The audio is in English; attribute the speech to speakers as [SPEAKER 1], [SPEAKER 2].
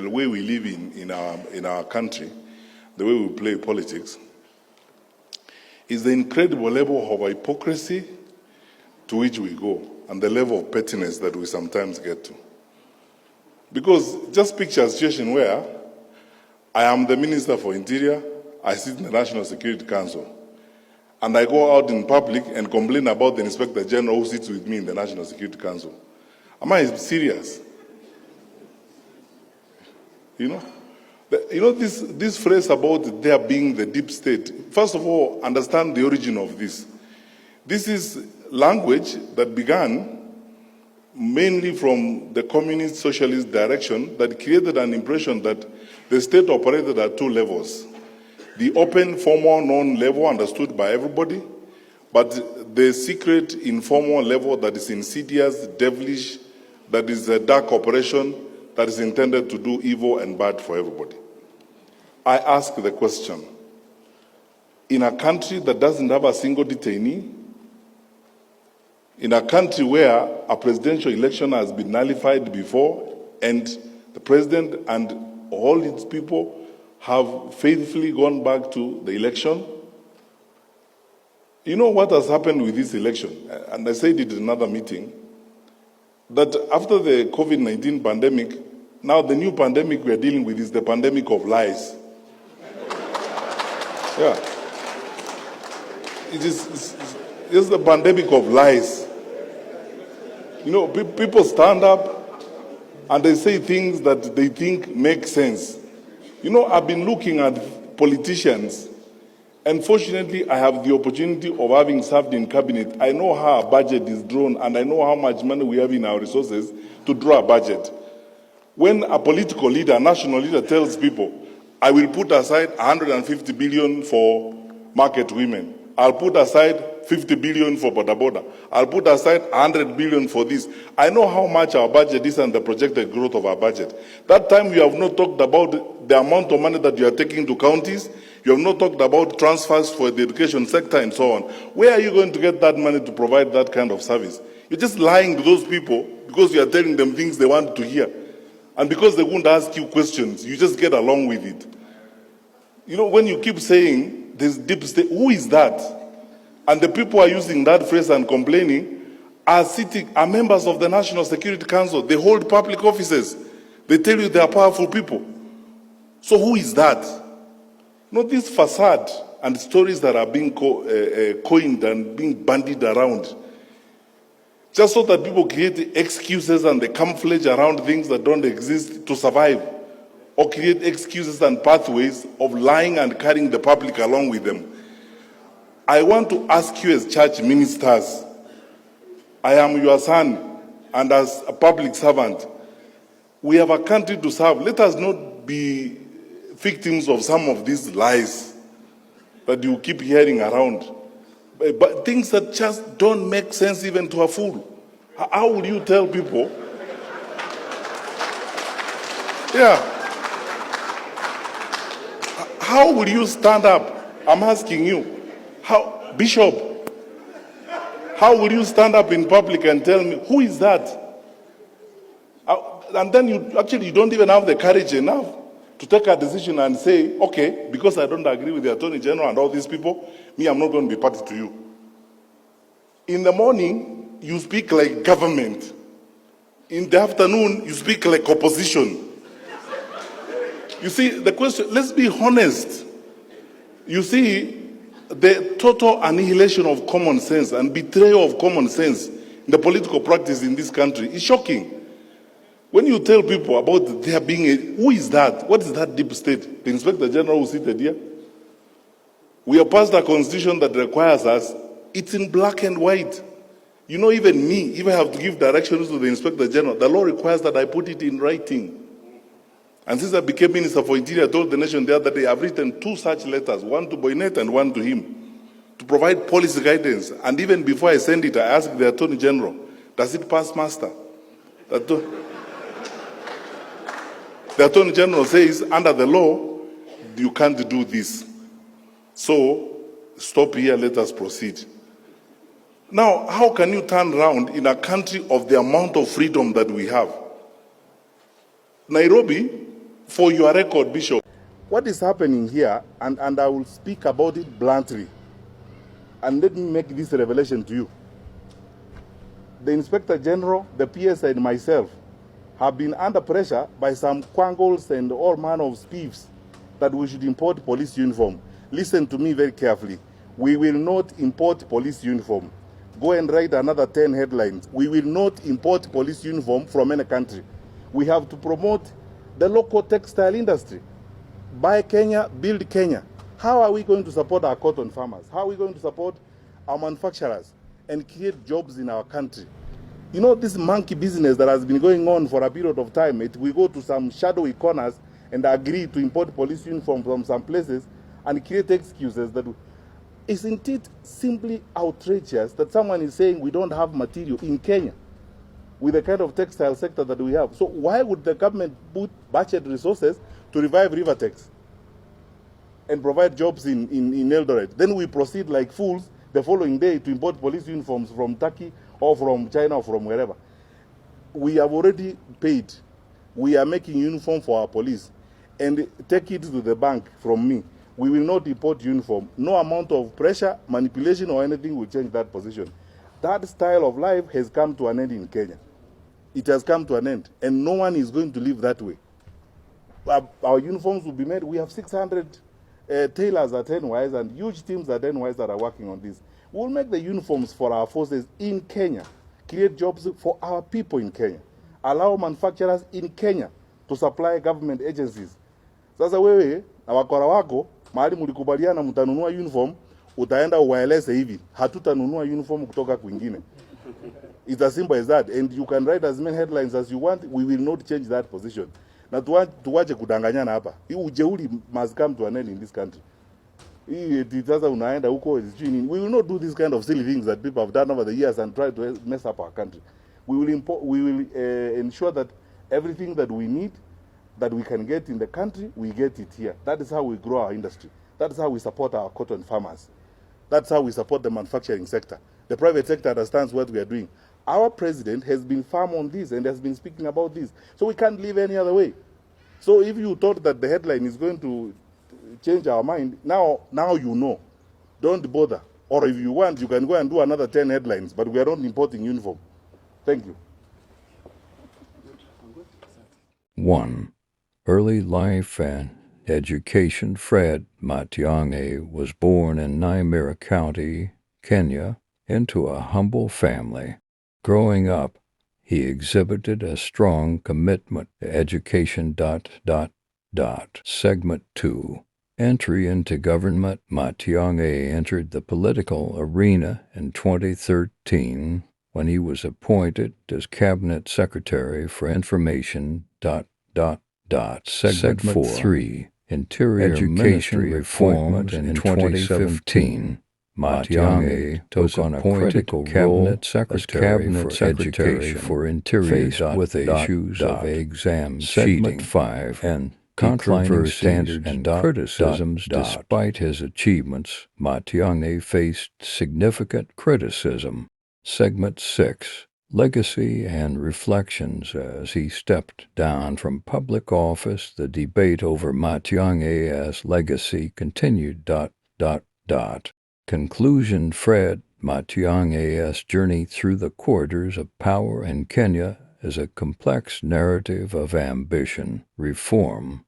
[SPEAKER 1] the way we live in our country, the way we play politics, is the incredible level of hypocrisy to which we go and the level of pettiness that we sometimes get to. Because just picture a situation where I am the Minister for Interior, I sit in the National Security Council, and I go out in public and complain about the Inspector General who sits with me in the National Security Council. Am I serious? You know this phrase about there being the deep state. First of all, understand the origin of this. This is language that began mainly from the communist socialist direction that created an impression that the state operated at two levels. The open, formal, known level understood by everybody, but the secret, informal level that is insidious, devilish, that is a dark operation that is intended to do evil and bad for everybody. I ask the question, in a country that doesn't have a single detainee, in a country where a presidential election has been nullified before and the president and all its people have faithfully gone back to the election, you know what has happened with this election? And I said it in another meeting, that after the COVID-19 pandemic, now the new pandemic we are dealing with is the pandemic of lies. Yeah. It's the pandemic of lies. You know, people stand up and they say things that they think make sense. You know, I've been looking at politicians, and fortunately I have the opportunity of having served in cabinet. I know how a budget is drawn, and I know how much money we have in our resources to draw a budget. When a political leader, a national leader tells people, I will put aside 150 billion for market women, I'll put aside 50 billion for boda boda, I'll put aside 100 billion for this. I know how much our budget is and the projected growth of our budget. That time you have not talked about the amount of money that you are taking to counties, you have not talked about transfers for the education sector and so on. Where are you going to get that money to provide that kind of service? You're just lying to those people because you are telling them things they want to hear. And because they won't ask you questions, you just get along with it. You know, when you keep saying this deep state, who is that? And the people who are using that phrase and complaining are members of the National Security Council. They hold public offices. They tell you they are powerful people. So who is that? You know, this facade and stories that are being coined and being bandied around, just so that people create excuses and they camouflage around things that don't exist to survive, or create excuses and pathways of lying and carrying the public along with them. I want to ask you as church ministers, I am your son, and as a public servant, we have a country to serve. Let us not be victims of some of these lies that you keep hearing around. But things that just don't make sense even to a fool. How will you tell people? Yeah. How will you stand up? I'm asking you. How, Bishop, how will you stand up in public and tell me, who is that? And then you don't even have the courage enough to take a decision and say, okay, because I don't agree with the Attorney General and all these people, me, I'm not going to be party to you. In the morning, you speak like government. In the afternoon, you speak like opposition. You see, the question, let's be honest. You see, the total annihilation of common sense and betrayal of common sense in the political practice in this country is shocking. When you tell people about there being who is that? What is that deep state? The Inspector General who seated here? We have passed a constitution that requires us, it's in black and white. You know, even me, if I have to give directions to the Inspector General, the law requires that I put it in writing. And since I became Minister for Interior, I told the nation the other day, I've written 2 such letters, one to Boynet and one to him, to provide policy guidance. And even before I send it, I asked the Attorney General, does it pass muster? The Attorney General says, under the law, you can't do this. So, stop here, let us proceed. Now, how can you turn around in a country of the amount of freedom that we have? Nairobi For your record, Bishop, what is happening here, and I will speak about it bluntly, and let me make this revelation to you. The Inspector General, the PS, and myself have been under pressure by some quangles and all manner of thieves that we should import police uniform. Listen to me very carefully. We will not import police uniform. Go and write another 10 headlines. We will not import police uniform from any country. We have to promote the local textile industry. Buy Kenya, build Kenya. How are we going to support our cotton farmers? How are we going to support our manufacturers and create jobs in our country? You know, this monkey business that has been going on for a period of time, we go to some shadowy corners and agree to import police uniform from some places and create excuses that, isn't it simply outrageous that someone is saying we don't have material in Kenya with the kind of textile sector that we have? So why would the government put budget resources to revive Rivertex and provide jobs in Eldoret? Then we proceed like fools the following day to import police uniforms from Turkey or from China or from wherever. We have already paid. We are making uniform for our police. And take it to the bank from me. We will not import uniform. No amount of pressure, manipulation, or anything will change that position. That style of life has come to an end in Kenya. It has come to an end. And no one is going to live that way. Our uniforms will be made. We have 600 tailors at NYS and huge teams at NYS that are working on this. We'll make the uniforms for our forces in Kenya, create jobs for our people in Kenya, allow manufacturers in Kenya to supply government agencies. Sasa wewe na wakora wako mahali mlikubaliana mtanunua uniform, utaenda uwaeleze hivi, hatutanunua uniform kutoka kwingine. It's as simple as that, and you can write as many headlines as you want. We will not change that position. Na tuwache kudanganyana hapa. Hii ujeuri must come to an end in this country. Sasa unaenda huko, we will not do this kind of silly things that people have done over the years and try to mess up our country. We will ensure that everything that we need, that we can get in the country, we get it here. That is how we grow our industry. That is how we support our cotton farmers. That's how we support the manufacturing sector. The private sector understands what we are doing. Our president has been firm on this and has been speaking about this. So we can't live any other way. So if you thought that the headline is going to change our mind, now you know. Don't bother. Or if you want, you can go and do another 10 headlines, but we are not importing uniform. Thank you.
[SPEAKER 2] 1. Early life and education. Fred Matiang'i was born in Nyamira County, Kenya, into a humble family. Growing up, he exhibited a strong commitment to education. Segment 2. Entry into government. Matiang'i entered the political arena in 2013 when he was appointed as Cabinet Secretary for Information. Segment 4. Interior Education Reform in 2015. Matiang'i took on a critical Cabinet Secretary for Interior with issues of exam cheating 5 and controversies standards and criticisms. Despite his achievements, Matiang'i faced significant criticism. Segment 6. Legacy and reflections. As he stepped down from public office, the debate over Matiang'i as legacy continued. Conclusion. Fred Matiang'i's journey through the corridors of power in Kenya is a complex narrative of ambition, reform,